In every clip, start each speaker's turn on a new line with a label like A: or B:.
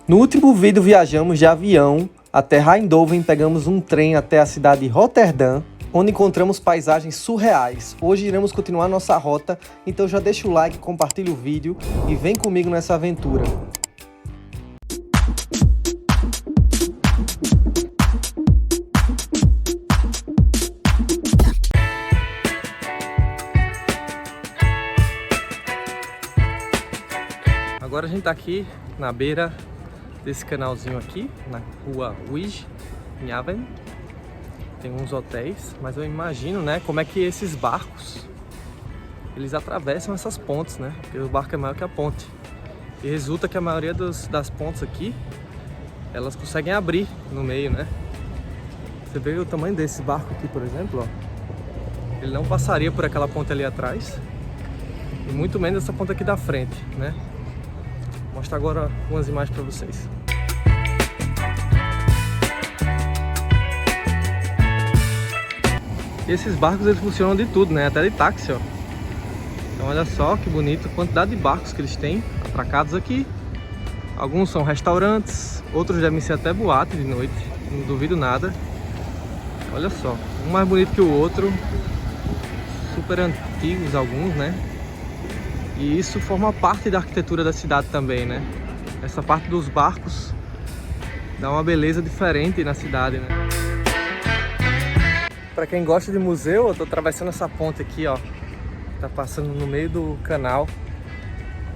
A: No último vídeo viajamos de avião até Eindhoven, pegamos um trem até a cidade de Roterdã, onde encontramos paisagens surreais. Hoje iremos continuar nossa rota, então já deixa o like, compartilha o vídeo e vem comigo nessa aventura. Agora a gente tá aqui na beira desse canalzinho aqui, na rua Uij, em Aven. Tem uns hotéis, mas eu imagino, né, como é que esses barcos, eles atravessam essas pontes, né, porque o barco é maior que a ponte. E resulta que a maioria das pontes aqui, elas conseguem abrir no meio, né. Você vê o tamanho desse barco aqui, por exemplo, ó. Ele não passaria por aquela ponte ali atrás, e muito menos essa ponte aqui da frente, né. Vou mostrar agora algumas imagens para vocês. E esses barcos, eles funcionam de tudo, né? Até de táxi, ó. Então olha só que bonito a quantidade de barcos que eles têm atracados aqui. Alguns são restaurantes, outros devem ser até boate de noite, não duvido nada. Olha só, um mais bonito que o outro, super antigos alguns, né? E isso forma parte da arquitetura da cidade também, né? Essa parte dos barcos dá uma beleza diferente na cidade, né? Para quem gosta de museu, eu tô atravessando essa ponte aqui, ó. Tá passando no meio do canal.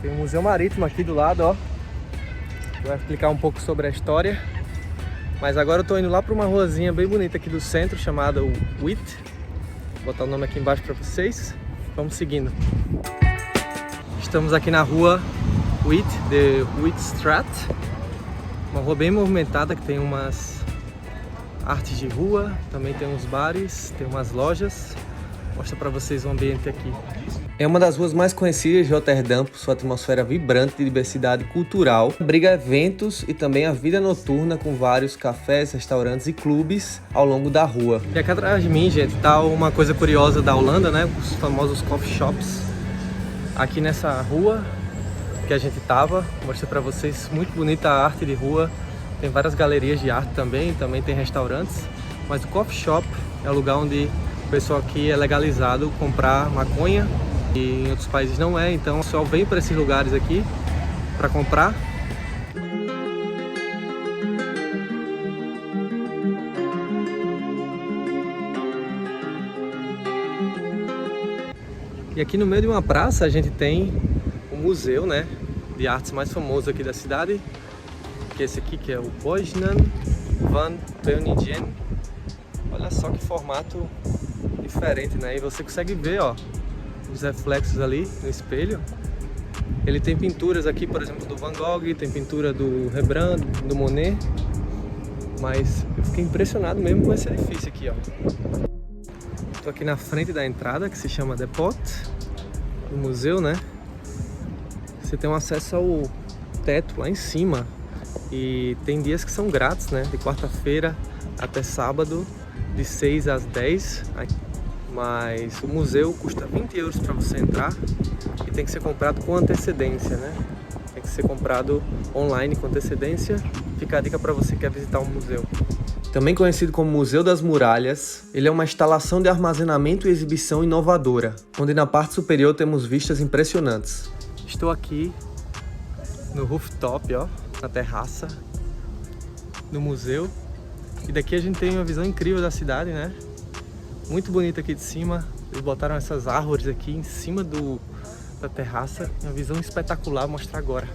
A: Tem um museu marítimo aqui do lado, ó. Vai explicar um pouco sobre a história. Mas agora eu tô indo lá para uma ruazinha bem bonita aqui do centro, chamada Wit. Vou botar o nome aqui embaixo para vocês. Vamos seguindo. Estamos aqui na rua Wit, de Witstraat, uma rua bem movimentada que tem umas artes de rua, também tem uns bares, tem umas lojas. Vou mostrar para vocês o ambiente aqui. É uma das ruas mais conhecidas de Roterdã por sua atmosfera vibrante de diversidade cultural, abriga eventos e também a vida noturna com vários cafés, restaurantes e clubes ao longo da rua. E aqui atrás de mim, gente, tá uma coisa curiosa da Holanda, né? Os famosos coffee shops. Aqui nessa rua que a gente tava, mostrei para vocês, muito bonita a arte de rua, tem várias galerias de arte também tem restaurantes, mas o coffee shop é o lugar onde o pessoal aqui é legalizado comprar maconha, e em outros países não é, então o pessoal vem para esses lugares aqui para comprar. E aqui no meio de uma praça a gente tem o museu, né, de artes mais famoso aqui da cidade, que é esse aqui, que é o Bosnan van Beuningen. Olha só que formato diferente, né? E você consegue ver, ó, os reflexos ali no espelho. Ele tem pinturas aqui, por exemplo, do Van Gogh, tem pintura do Rembrandt, do Monet. Mas eu fiquei impressionado mesmo com esse edifício aqui, ó. Estou aqui na frente da entrada, que se chama Depot, do museu, né? Você tem um acesso ao teto lá em cima. E tem dias que são grátis, né? De quarta-feira até sábado, de 6 às 10. Mas o museu custa 20 euros para você entrar e tem que ser comprado com antecedência, né? Tem que ser comprado online com antecedência. Fica a dica para você que quer visitar um museu. Também conhecido como Museu das Muralhas, ele é uma instalação de armazenamento e exibição inovadora, onde na parte superior temos vistas impressionantes. Estou aqui no rooftop, ó, na terraça do museu, e daqui a gente tem uma visão incrível da cidade, né? Muito bonita aqui de cima. Eles botaram essas árvores aqui em cima da terraça, uma visão espetacular, vou mostrar agora.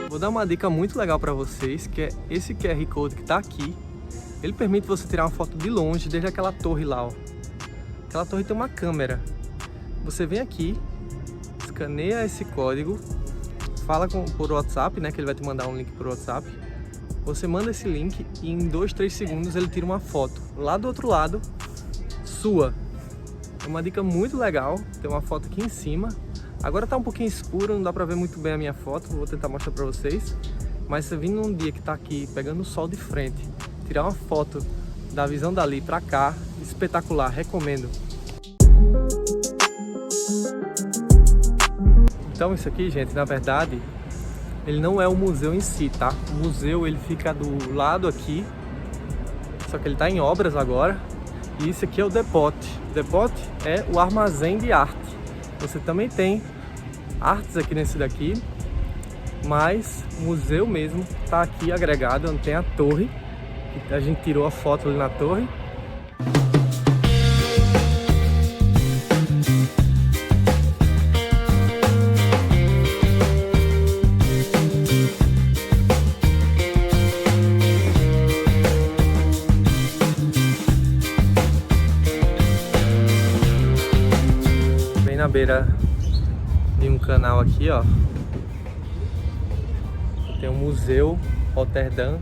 A: Vou dar uma dica muito legal para vocês, que é esse QR Code que está aqui. Ele permite você tirar uma foto de longe, desde aquela torre lá, ó. Aquela torre tem uma câmera. Você vem aqui, escaneia esse código, fala por WhatsApp, né, que ele vai te mandar um link por WhatsApp. Você manda esse link e em 2, 3 segundos ele tira uma foto. Lá do outro lado, sua. É uma dica muito legal, tem uma foto aqui em cima. Agora tá um pouquinho escuro, não dá pra ver muito bem a minha foto, vou tentar mostrar pra vocês. Mas você vindo num dia que tá aqui, pegando o sol de frente, tirar uma foto da visão dali pra cá, espetacular, recomendo. Então isso aqui, gente, na verdade, ele não é o museu em si, tá? O museu ele fica do lado aqui, só que ele tá em obras agora. E isso aqui é o depot. O depot é o armazém de arte. Você também tem artes aqui nesse daqui, mas o museu mesmo tá aqui agregado, onde tem a torre. A gente tirou a foto ali na torre. Na beira de um canal aqui, ó, tem um museu Rotterdam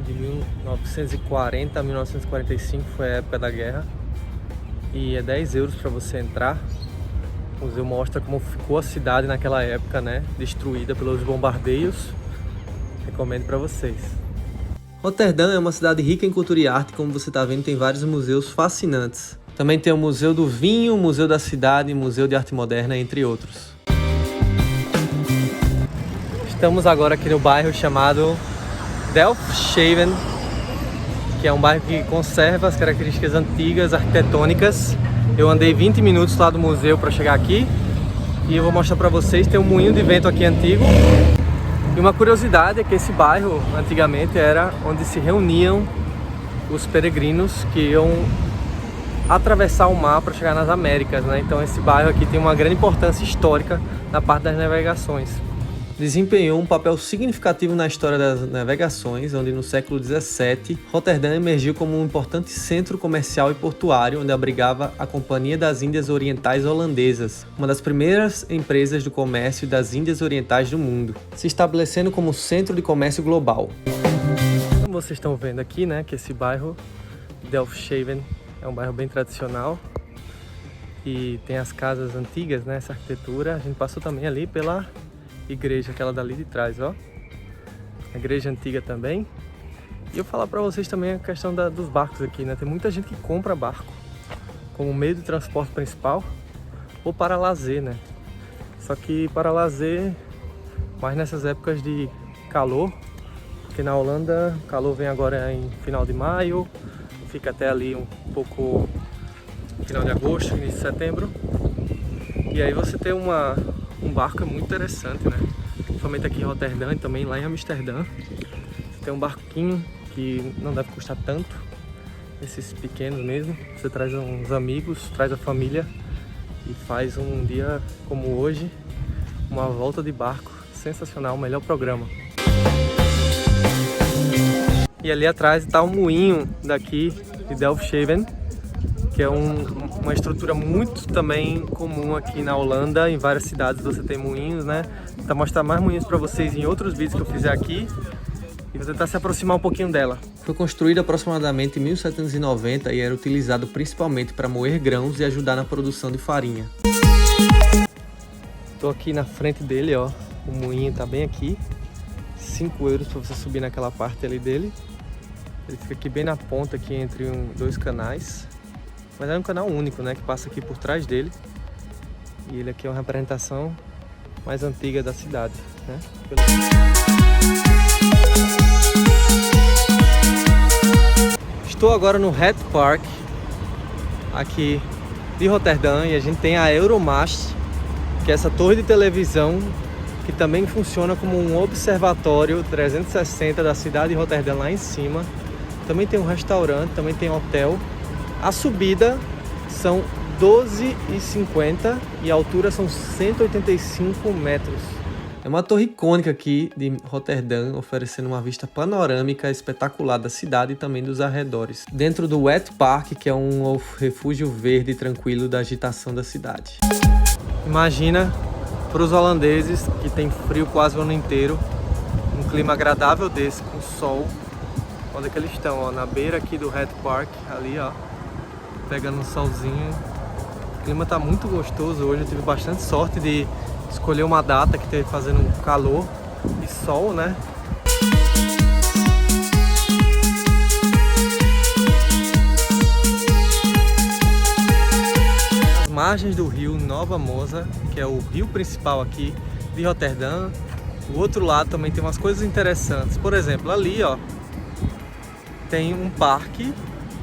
A: de 1940 a 1945, foi a época da guerra, e é 10 euros para você entrar. O museu mostra como ficou a cidade naquela época, né, destruída pelos bombardeios. Recomendo para vocês. Rotterdam é uma cidade rica em cultura e arte, como você está vendo, tem vários museus fascinantes. Também tem o Museu do Vinho, o Museu da Cidade, Museu de Arte Moderna, entre outros. Estamos agora aqui no bairro chamado Delfshaven, que é um bairro que conserva as características antigas, arquitetônicas. Eu andei 20 minutos lá do museu para chegar aqui e eu vou mostrar para vocês. Tem um moinho de vento aqui antigo. E uma curiosidade é que esse bairro, antigamente, era onde se reuniam os peregrinos que iam atravessar o mar para chegar nas Américas, né? Então esse bairro aqui tem uma grande importância histórica na parte das navegações. Desempenhou um papel significativo na história das navegações, onde no século XVII, Roterdã emergiu como um importante centro comercial e portuário, onde abrigava a Companhia das Índias Orientais Holandesas, uma das primeiras empresas do comércio das Índias Orientais do mundo, se estabelecendo como centro de comércio global. Como vocês estão vendo aqui, né, que esse bairro, Delfshaven, é um bairro bem tradicional e tem as casas antigas, né, essa arquitetura. A gente passou também ali pela igreja, aquela dali de trás, ó. A igreja antiga também. E eu vou falar para vocês também a questão dos barcos aqui, né? Tem muita gente que compra barco como meio de transporte principal ou para lazer, né? Só que para lazer, mais nessas épocas de calor, porque na Holanda o calor vem agora em final de maio, fica até ali um pouco final de agosto, início de setembro. E aí você tem um barco é muito interessante, né? Principalmente aqui em Roterdã e também lá em Amsterdã. Você tem um barquinho que não deve custar tanto, esses pequenos mesmo. Você traz uns amigos, traz a família e faz um dia como hoje, uma volta de barco. Sensacional, o melhor programa. E ali atrás está o moinho daqui de Delfshaven, que é uma estrutura muito também comum aqui na Holanda. Em várias cidades você tem moinhos, né? Vou mostrar mais moinhos para vocês em outros vídeos que eu fizer aqui e vou tentar se aproximar um pouquinho dela. Foi construída aproximadamente em 1790 e era utilizado principalmente para moer grãos e ajudar na produção de farinha. Estou aqui na frente dele, ó. O moinho está bem aqui. 5 euros para você subir naquela parte ali dele. Ele fica aqui bem na ponta aqui entre dois canais. Mas é um canal único, né, que passa aqui por trás dele. E ele aqui é uma representação mais antiga da cidade, né? Estou agora no Het Park, aqui de Roterdã, e a gente tem a Euromast, que é essa torre de televisão que também funciona como um observatório 360 da cidade de Roterdã lá em cima. Também tem um restaurante, também tem hotel. A subida são 12,50 e a altura são 185 metros. É uma torre icônica aqui de Roterdã, oferecendo uma vista panorâmica espetacular da cidade e também dos arredores. Dentro do Het Park, que é um refúgio verde e tranquilo da agitação da cidade. Imagina para os holandeses que tem frio quase o ano inteiro, um clima agradável desse, com sol. Onde é que eles estão, ó, na beira aqui do Het Park, ali, ó, pegando um solzinho. O clima tá muito gostoso hoje, eu tive bastante sorte de escolher uma data que esteja fazendo calor e sol, né? As margens do rio Nova Moza, que é o rio principal aqui de Roterdã. O outro lado também tem umas coisas interessantes. Por exemplo, ali ó, tem um parque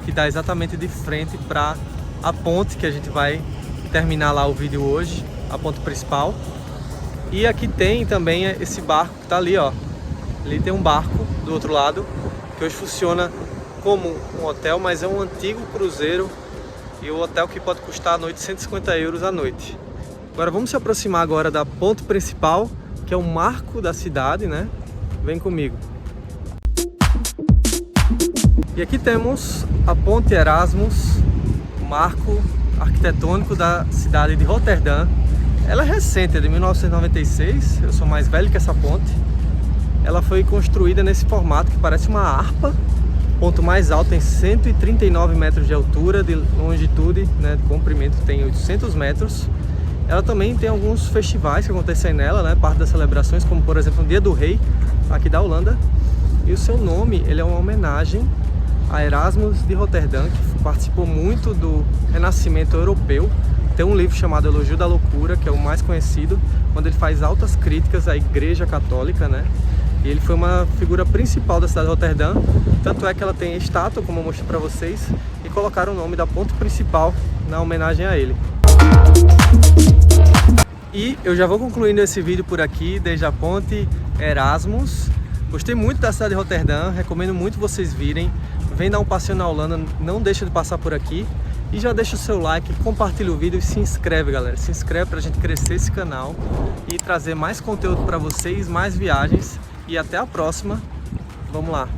A: que dá exatamente de frente para a ponte que a gente vai terminar lá o vídeo hoje, a ponte principal. E aqui tem também esse barco que tá ali ó. Ali tem um barco do outro lado, que hoje funciona como um hotel, mas é um antigo cruzeiro. E o hotel que pode custar à noite 150 euros a noite. Agora vamos se aproximar agora da ponte principal, que é o marco da cidade, né? Vem comigo. E aqui temos a Ponte Erasmus, o marco arquitetônico da cidade de Roterdã. Ela é recente, é de 1996, eu sou mais velho que essa ponte. Ela foi construída nesse formato que parece uma harpa. O ponto mais alto tem 139 metros de altura, de longitude, né, de comprimento tem 800 metros. Ela também tem alguns festivais que acontecem nela, né, parte das celebrações, como por exemplo o Dia do Rei, aqui da Holanda. E o seu nome, ele é uma homenagem a Erasmus de Roterdã, que participou muito do Renascimento Europeu. Tem um livro chamado Elogio da Loucura, que é o mais conhecido, onde ele faz altas críticas à Igreja Católica, né? E ele foi uma figura principal da cidade de Roterdã, tanto é que ela tem estátua, como eu mostrei para vocês, e colocaram o nome da ponte principal na homenagem a ele. E eu já vou concluindo esse vídeo por aqui, desde a ponte Erasmus. Gostei muito da cidade de Roterdã, recomendo muito vocês virem. Vem dar um passeio na Holanda, não deixa de passar por aqui. E já deixa o seu like, compartilha o vídeo e se inscreve, galera. Se inscreve pra gente crescer esse canal e trazer mais conteúdo para vocês, mais viagens. E até a próxima. Vamos lá.